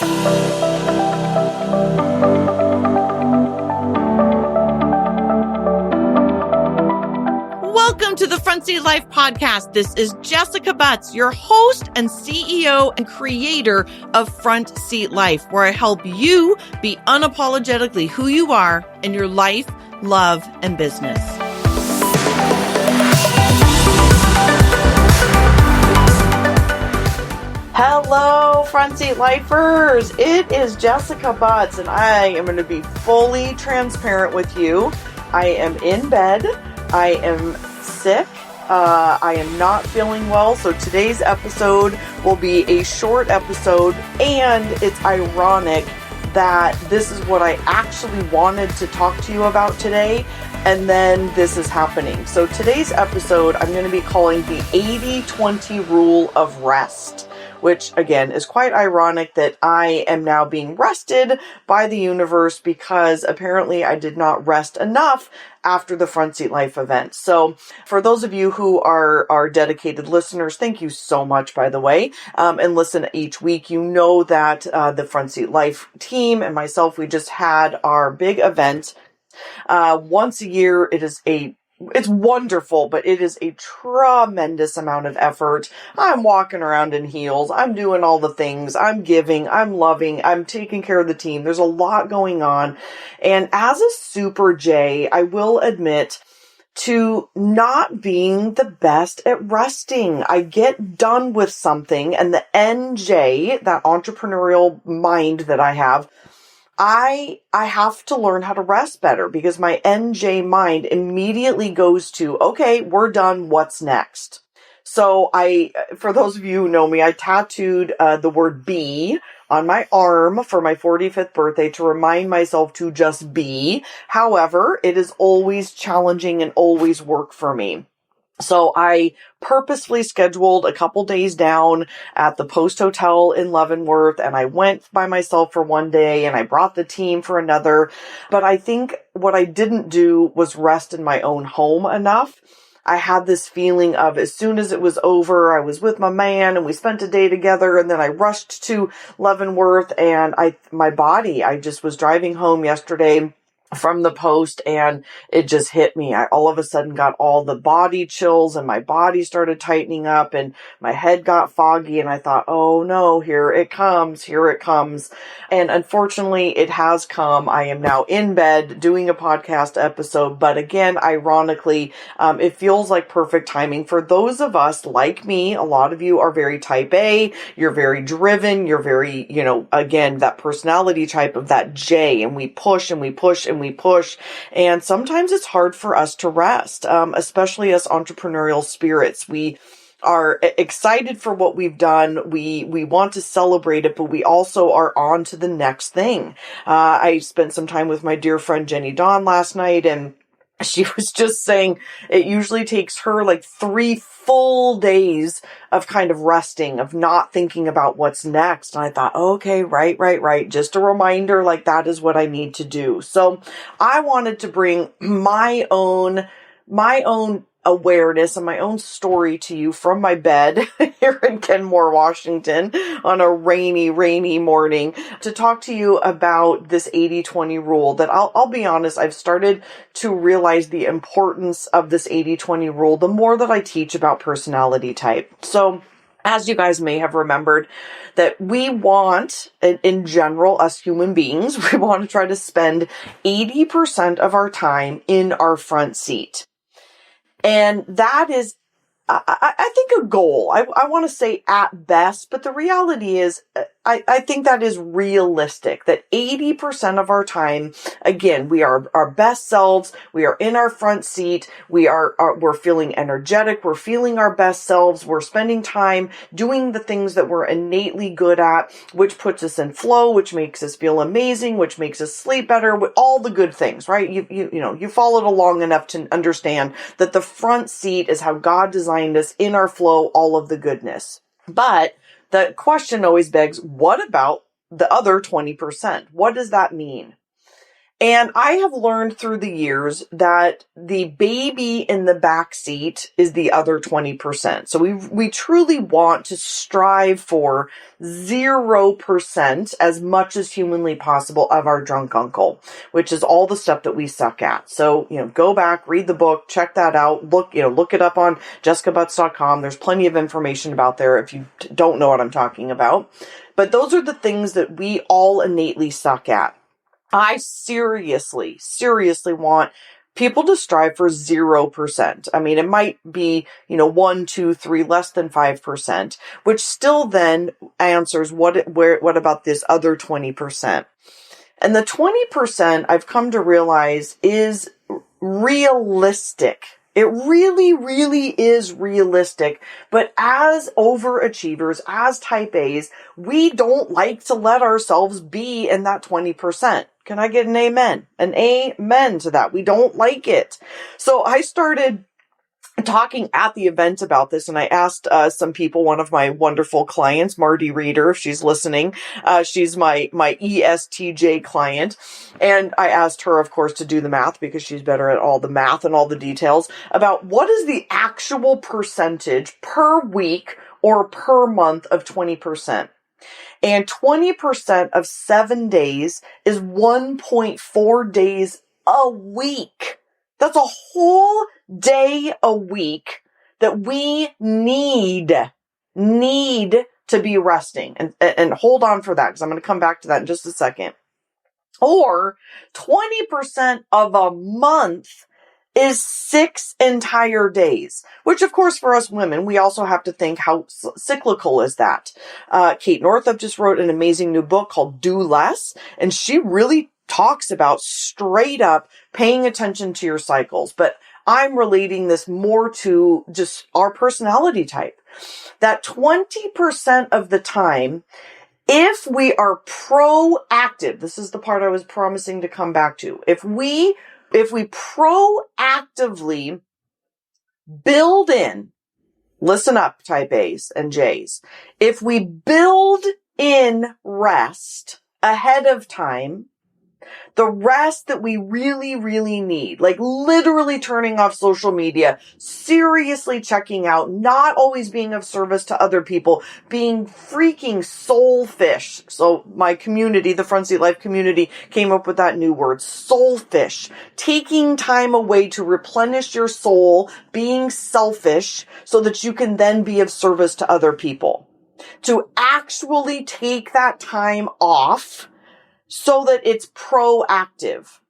Welcome to the Front Seat Life podcast. This is Jessica Butts, your host and CEO and creator of Front Seat Life, where I help you be unapologetically who you are in your life, love, and business. Hello, Front Seat Lifers. It is Jessica Butts, and I am going to be fully transparent with you. I am in bed. I am sick. I am not feeling well. So today's episode will be a short episode, and it's ironic that this is what I actually wanted to talk to you about today, and then this is happening. So today's episode, I'm going to be calling the 80-20 rule of rest, which again is quite ironic that I am now being rested by the universe because apparently I did not rest enough after the Front Seat Life event. So for those of you who are dedicated listeners, thank you so much, by the way, and listen each week. You know that the Front Seat Life team and myself, we just had our big event once a year. It's wonderful, but it is a tremendous amount of effort. I'm walking around in heels. I'm doing all the things. I'm giving. I'm loving. I'm taking care of the team. There's a lot going on. And as a Super J, I will admit to not being the best at resting. I get done with something, and the NJ, that entrepreneurial mind that I have, I have to learn how to rest better because my NJ mind immediately goes to, okay, we're done. What's next? So for those of you who know me, I tattooed the word be on my arm for my 45th birthday to remind myself to just be. However, it is always challenging and always work for me. So I purposefully scheduled a couple days down at the Post Hotel in Leavenworth, and I went by myself for one day and I brought the team for another. But I think what I didn't do was rest in my own home enough. I had this feeling of as soon as it was over, I was with my man and we spent a day together, and then I rushed to Leavenworth and I just was driving home yesterday from the post, and it just hit me. I all of a sudden got all the body chills, and my body started tightening up, and my head got foggy, and I thought, oh no, here it comes. And unfortunately, it has come. I am now in bed doing a podcast episode, but again, ironically, it feels like perfect timing for those of us like me. A lot of you are very type A, you're very driven, you're very, again, that personality type of that J, and we push and we push and we push. And sometimes it's hard for us to rest, especially as entrepreneurial spirits. We are excited for what we've done. We want to celebrate it, but we also are on to the next thing. I spent some time with my dear friend Jenny Dawn last night, and she was just saying it usually takes her like 3 full days of kind of resting, of not thinking about what's next. And I thought, okay, right. Just a reminder, like that is what I need to do. So I wanted to bring my own awareness and my own story to you from my bed here in Kenmore, Washington on a rainy morning to talk to you about this 80-20 rule that I'll be honest, I've started to realize the importance of this 80-20 rule the more that I teach about personality type. So as you guys may have remembered, that we want, in general, us human beings, we want to try to spend 80% of our time in our front seat. And that is, I think, a goal. I want to say at best, but the reality is, I think that is realistic, that 80% of our time, again, we are our best selves. We are in our front seat. We're feeling energetic. We're feeling our best selves. We're spending time doing the things that we're innately good at, which puts us in flow, which makes us feel amazing, which makes us sleep better, with all the good things, right? You followed along enough to understand that the front seat is how God designed us, in our flow, all of the goodness. But the question always begs, what about the other 20%? What does that mean? And I have learned through the years that the baby in the back seat is the other 20%. So we truly want to strive for 0% as much as humanly possible of our drunk uncle, which is all the stuff that we suck at. So, go back, read the book, check that out, look it up on jessicabutts.com. There's plenty of information about there if you don't know what I'm talking about. But those are the things that we all innately suck at. I seriously want people to strive for 0%. I mean, it might be, 1, 2, 3, less than 5%, which still then answers what about this other 20%? And the 20% I've come to realize is realistic. It really, really is realistic. But as overachievers, as type A's, we don't like to let ourselves be in that 20%. Can I get an amen? An amen to that. We don't like it. So I started talking at the event about this, and I asked some people, one of my wonderful clients, Marty Reeder, if she's listening, she's my ESTJ client, and I asked her, of course, to do the math because she's better at all the math and all the details about what is the actual percentage per week or per month of 20%. And 20% of 7 days is 1.4 days a week. That's a whole day a week that we need to be resting. And hold on for that, because I'm going to come back to that in just a second. Or 20% of a month is 6 entire days, which of course for us women, we also have to think how cyclical is that. Kate Northup just wrote an amazing new book called Do Less, and she really talks about straight up paying attention to your cycles. But I'm relating this more to just our personality type. That 20% of the time, if we are proactive, this is the part I was promising to come back to. If we proactively build in, listen up, type A's and J's, if we build in rest ahead of time, the rest that we really, really need, like literally turning off social media, seriously checking out, not always being of service to other people, being freaking soulfish. So my community, the Front Seat Life community, came up with that new word, soulfish. Taking time away to replenish your soul, being selfish so that you can then be of service to other people. To actually take that time off so that it's proactive,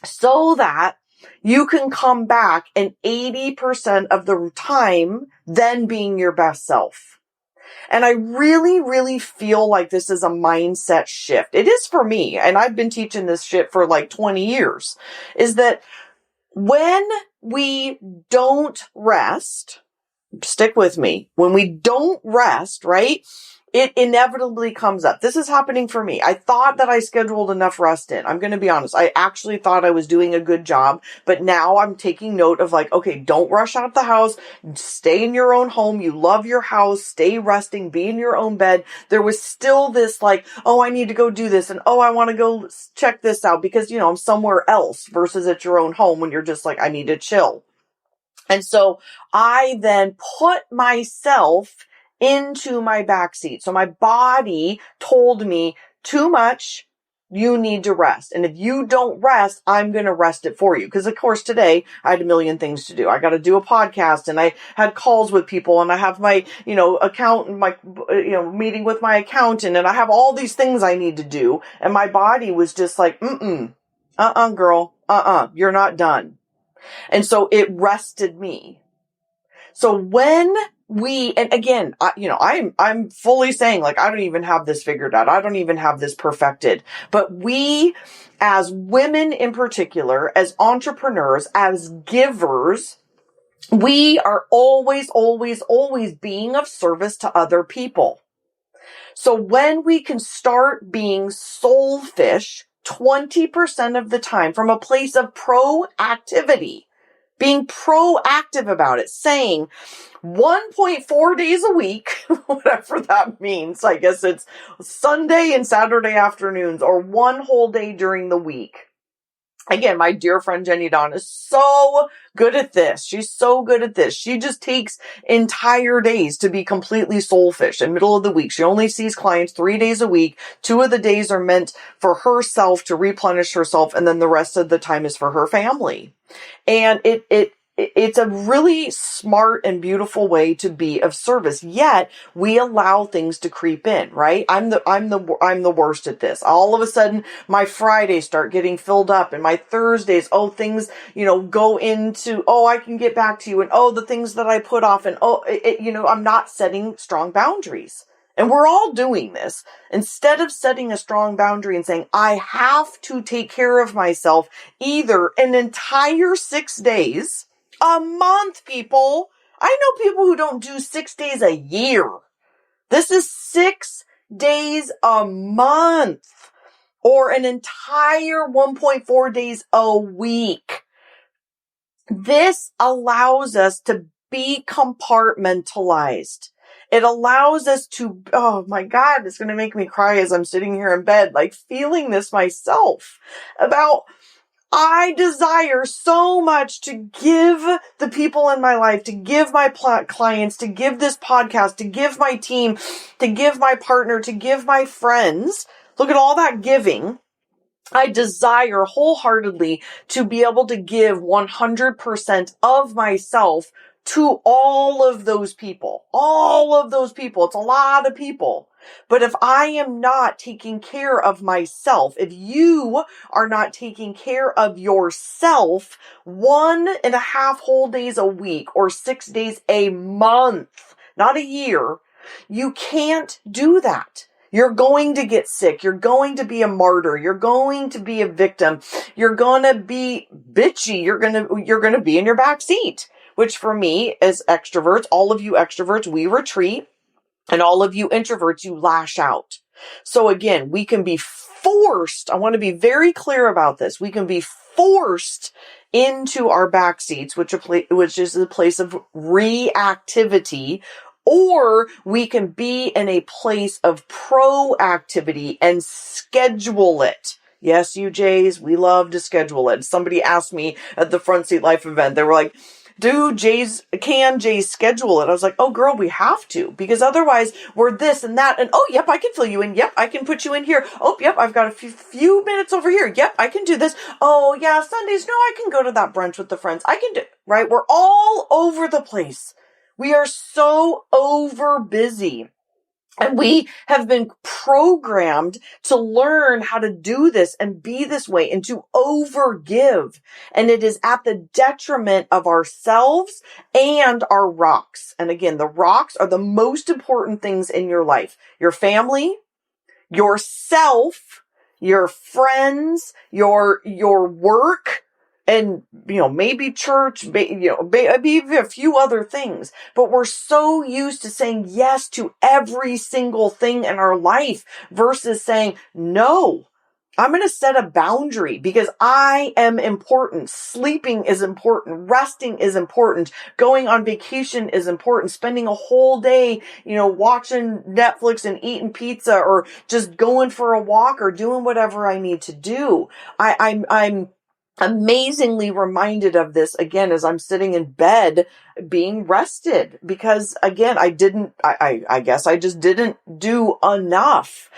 so that you can come back and 80% of the time then being your best self. And I really, really feel like this is a mindset shift. It is for me, and I've been teaching this shit for like 20 years, is that when we don't rest, stick with me, when we don't rest, right? It inevitably comes up. This is happening for me. I thought that I scheduled enough rest in. I'm going to be honest. I actually thought I was doing a good job, but now I'm taking note of like, okay, don't rush out the house. Stay in your own home. You love your house. Stay resting. Be in your own bed. There was still this like, oh, I need to go do this. And oh, I want to go check this out because, I'm somewhere else versus at your own home when you're just like, I need to chill. And so I then put myself into my backseat. So my body told me too much. You need to rest. And if you don't rest, I'm going to rest it for you. Because of course today I had a million things to do. I got to do a podcast and I had calls with people and I have my, accountant, my, meeting with my accountant and I have all these things I need to do. And my body was just like, girl, you're not done. And so it rested me. So when and again, I'm fully saying like, I don't even have this figured out. I don't even have this perfected, but we as women in particular, as entrepreneurs, as givers, we are always, always, always being of service to other people. So when we can start being soulfish 20% of the time from a place of proactivity, being proactive about it, saying 1.4 days a week, whatever that means. I guess it's Sunday and Saturday afternoons or one whole day during the week. Again, my dear friend Jenny Dawn is so good at this. She's so good at this. She just takes entire days to be completely soulfish in middle of the week. She only sees clients 3 days a week. 2 of the days are meant for herself to replenish herself, and then the rest of the time is for her family. And it's a really smart and beautiful way to be of service. Yet we allow things to creep in, right? I'm the worst at this. All of a sudden, my Fridays start getting filled up, and my Thursdays, things, go into, I can get back to you, and the things that I put off, and I'm not setting strong boundaries. And we're all doing this. Instead of setting a strong boundary and saying, I have to take care of myself either an entire 6 days, a month, people. I know people who don't do 6 days a year. This is 6 days a month, or an entire 1.4 days a week. This allows us to be compartmentalized. It allows us to, oh my God, it's going to make me cry as I'm sitting here in bed, like feeling this myself about, I desire so much to give the people in my life, to give my clients, to give this podcast, to give my team, to give my partner, to give my friends. Look at all that giving. I desire wholeheartedly to be able to give 100% of myself to all of those people. All of those people. It's a lot of people. But if I am not taking care of myself, if you are not taking care of yourself 1.5 whole days a week or 6 days a month, not a year, you can't do that. You're going to get sick. You're going to be a martyr. You're going to be a victim. You're going to be bitchy. You're going to be in your back seat, which for me as extroverts, all of you extroverts, we retreat, and all of you introverts, you lash out. So again, we can be forced. I want to be very clear about this. We can be forced into our back seats, which is a place of reactivity, or we can be in a place of proactivity and schedule it. Yes, you Jays, we love to schedule it. Somebody asked me at the Front Seat Life event, they were like, can Jays schedule it? I was like, oh girl, we have to, because otherwise we're this and that. And yep, I can fill you in. Yep, I can put you in here. Oh, yep, I've got a few minutes over here. Yep, I can do this. Oh yeah, Sundays. No, I can go to that brunch with the friends. I can do, right? We're all over the place. We are so over busy. And we have been programmed to learn how to do this and be this way and to overgive. And it is at the detriment of ourselves and our rocks. And again, the rocks are the most important things in your life. Your family, yourself, your friends, your work, and, maybe church, maybe a few other things. But we're so used to saying yes to every single thing in our life versus saying, no, I'm going to set a boundary because I am important. Sleeping is important. Resting is important. Going on vacation is important. Spending a whole day, watching Netflix and eating pizza, or just going for a walk or doing whatever I need to do. I'm amazingly reminded of this again as I'm sitting in bed being rested, because again, I guess I just didn't do enough.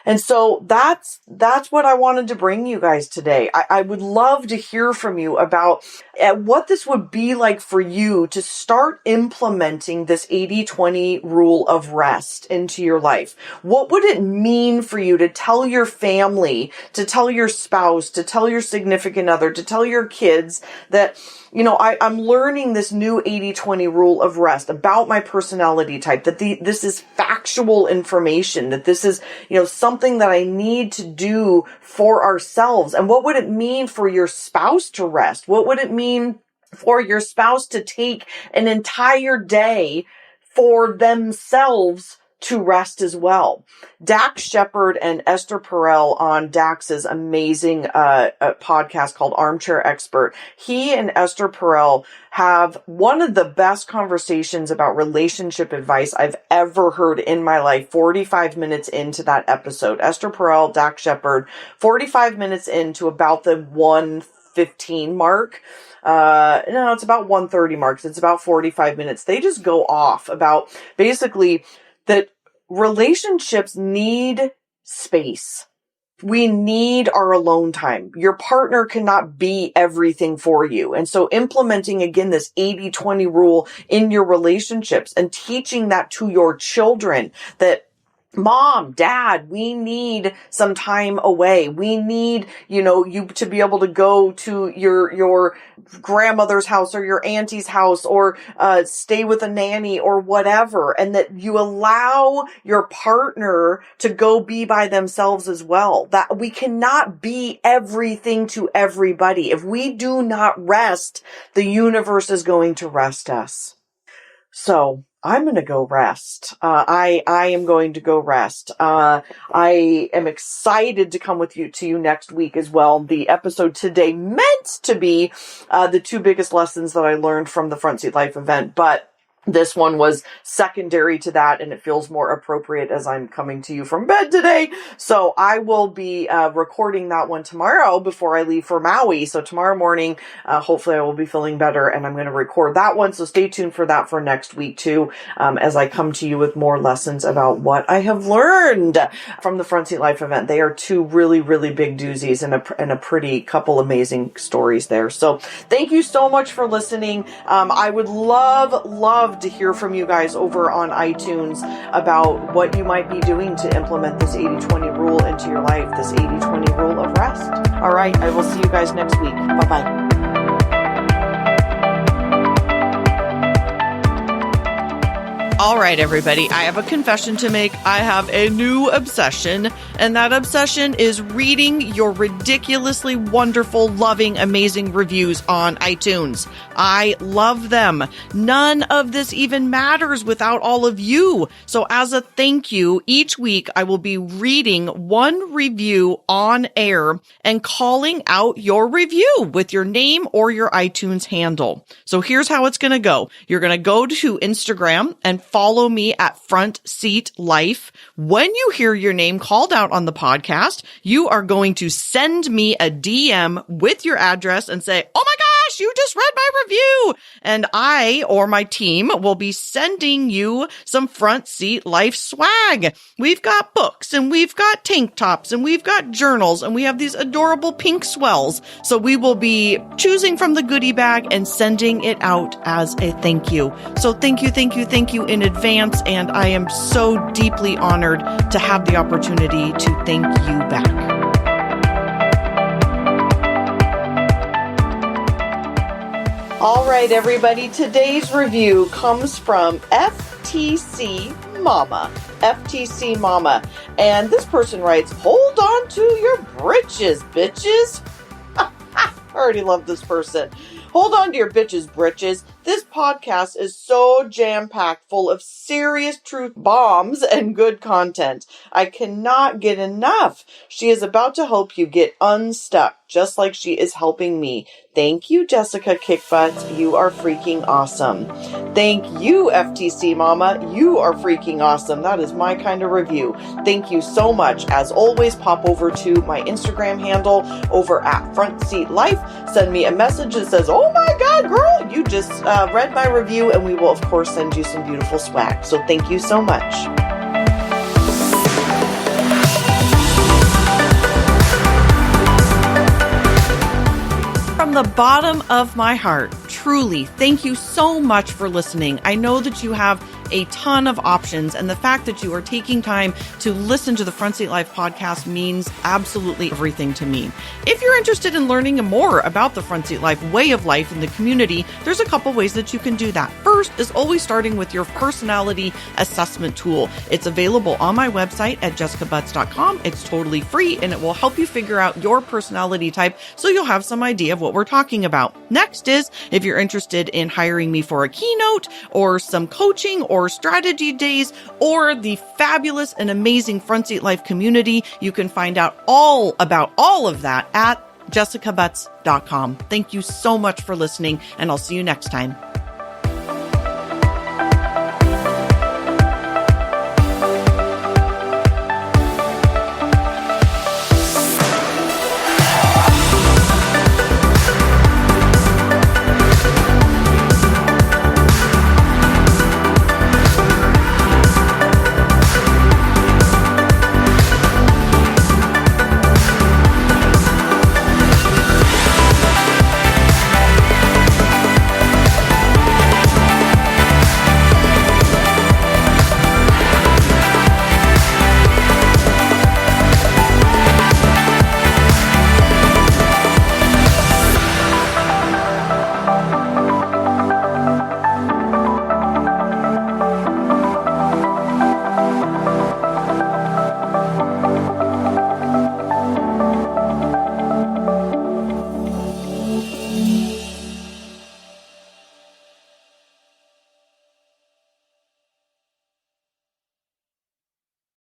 And so that's what I wanted to bring you guys today. I would love to hear from you about what this would be like for you to start implementing this 80-20 rule of rest into your life. What would it mean for you to tell your family, to tell your spouse, to tell your significant other, to tell your kids that, I'm learning this new 80-20 rule of rest about my personality type, that this is factual information, that this is, something that I need to do for ourselves. And what would it mean for your spouse to rest? What would it mean for your spouse to take an entire day for themselves to rest as well? Dax Shepard and Esther Perel on Dax's amazing podcast called Armchair Expert. He and Esther Perel have one of the best conversations about relationship advice I've ever heard in my life. 45 minutes into that episode, Esther Perel, Dax Shepard, 45 minutes into about the 1:15 mark. No, it's about 1:30 marks. It's about 45 minutes. They just go off about basically that relationships need space. We need our alone time. Your partner cannot be everything for you. And so implementing again this 80-20 rule in your relationships and teaching that to your children, that Mom, Dad, we need some time away. We need, you to be able to go to your grandmother's house or your auntie's house or stay with a nanny or whatever. And that you allow your partner to go be by themselves as well. That we cannot be everything to everybody. If we do not rest, the universe is going to rest us. So I'm going to go rest. I am going to go rest. I am excited to come to you next week as well. The episode today meant to be, the 2 biggest lessons that I learned from the Front Seat Life event, but this one was secondary to that, and it feels more appropriate as I'm coming to you from bed today. So I will be recording that one tomorrow before I leave for Maui. So tomorrow morning, hopefully I will be feeling better, and I'm going to record that one. So stay tuned for that for next week too, as I come to you with more lessons about what I have learned from the Front Seat Life event. They are 2 really, really big doozies and a pretty couple amazing stories there. So thank you so much for listening. I would love to hear from you guys over on iTunes about what you might be doing to implement this 80-20 rule into your life, this 80-20 rule of rest. All right, I will see you guys next week. Bye-bye. All right, everybody, I have a confession to make. I have a new obsession, and that obsession is reading your ridiculously wonderful, loving, amazing reviews on iTunes. I love them. None of this even matters without all of you. So as a thank you, each week I will be reading 1 review on air and calling out your review with your name or your iTunes handle. So here's how it's going to go. You're going to go to Instagram and follow me at Front Seat Life. When you hear your name called out on the podcast, you are going to send me a DM with your address and say, "Oh my gosh, you just read my review." And I or my team will be sending you some Front Seat Life swag. We've got books and we've got tank tops and we've got journals and we have these adorable pink swells. So we will be choosing from the goodie bag and sending it out as a thank you. So thank you in advance. And I am so deeply honored to have the opportunity to thank you back. All right, everybody. Today's review comes from FTC Mama. FTC Mama. And this person writes, "Hold on to your britches, bitches." I already love this person. Hold on to your bitches, britches. This podcast is so jam-packed full of serious truth bombs and good content. I cannot get enough. She is about to help you get unstuck, just like she is helping me. Thank you, Jessica Kickbutts. You are freaking awesome. Thank you, FTC Mama. You are freaking awesome. That is my kind of review. Thank you so much. As always, pop over to my Instagram handle over at Front Seat Life. Send me a message that says, "Oh my God, girl, you just read my review," and we will, of course, send you some beautiful swag. So thank you so much. From the bottom of my heart, truly, thank you so much for listening. I know that you have a ton of options, and the fact that you are taking time to listen to the Front Seat Life podcast means absolutely everything to me. If you're interested in learning more about the Front Seat Life way of life in the community, there's a couple ways that you can do that. First is always starting with your personality assessment tool. It's available on my website at jessicabutts.com. It's totally free, and it will help you figure out your personality type so you'll have some idea of what we're talking about. Next is, if you're interested in hiring me for a keynote or some coaching or strategy days or the fabulous and amazing Front Seat Life community, you can find out all about all of that at jessicabutts.com. Thank you so much for listening, and I'll see you next time.